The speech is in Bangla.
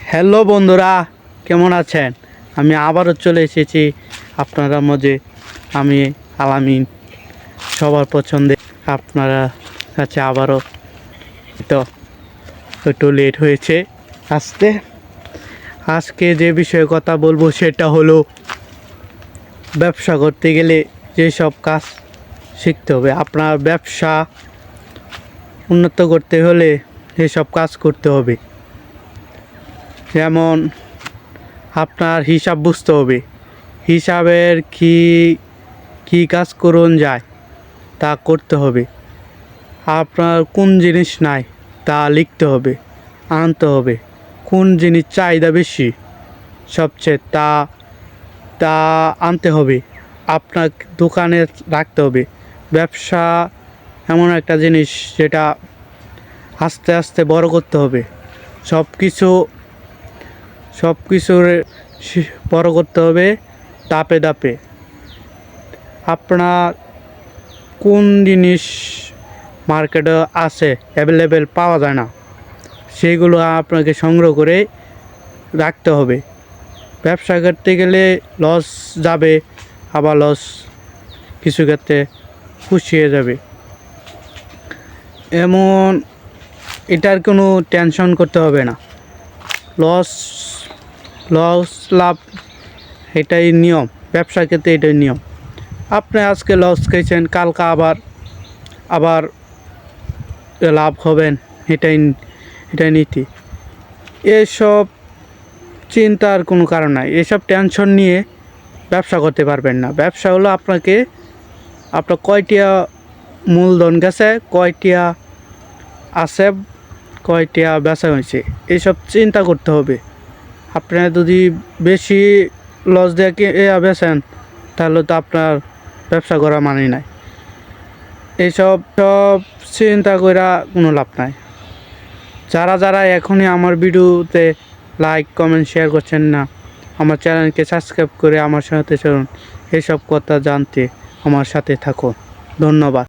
হ্যালো বন্ধুরা, কেমন আছেন? আমি আবারও চলে এসেছি আপনারা মাঝে। আমি আলামিন, সবার পছন্দে আপনারা কাছে আবারও। তো একটু লেট হয়েছে আসতে। আজকে যে বিষয়ে কথা বলবো সেটা হলো ব্যবসা করতে গেলে যেসব কাজ শিখতে হবে। আপনার ব্যবসা উন্নত করতে হলে এসব কাজ করতে হবে। যেমন আপনার হিসাব বুঝতে হবে, হিসাবের কি কাজ করুন যায় তা করতে হবে। আপনার কোন জিনিস নাই তা লিখতে হবে, আনতে হবে। কোন জিনিস চাহিদা বেশি সবচেয়ে তা তা আনতে হবে, আপনার দোকানে রাখতে হবে। ব্যবসা এমন একটা জিনিস যেটা আস্তে আস্তে বড় করতে হবে। সব কিছুর বড় করতে হবে ধাপে ধাপে। আপনার কোন জিনিস মার্কেটে আছে অ্যাভেলেবেল পাওয়া যায় না, সেগুলো আপনাকে সংগ্রহ করে রাখতে হবে। ব্যবসা করতে গেলে লস যাবে, আবার লস কিছু ক্ষেত্রে পুষিয়ে যাবে। এমন এটার কোনো টেনশন করতে হবে না। লস লস লাভ এটাই নিয়ম, ব্যবসার ক্ষেত্রে এটাই নিয়ম। আপনি আজকে লস খেয়েছেন, কালকে আবার লাভ হবেন, এটাই নীতি। এসব চিন্তার কোনো কারণ নাই, এসব টেনশন নিয়ে ব্যবসা করতে পারবেন না। ব্যবসা হলো আপনার কয়টিয়া মূলধন গেছে, কয়টিয়া আছে, কয়টিয়া বেচা হয়েছে, এইসব চিন্তা করতে হবে। আপনার যদি বেশি লস দিয়ে বেচেন তাহলে তো আপনার ব্যবসা করা মানে নাই। এইসব চিন্তা করা কোনো লাভ নাই। যারা এখনই আমার ভিডিওতে লাইক কমেন্ট শেয়ার করছেন না, আমার চ্যানেলকে সাবস্ক্রাইব করে আমার সাথে চলুন। এইসব কথা জানতে আমার সাথে থাকুন। ধন্যবাদ।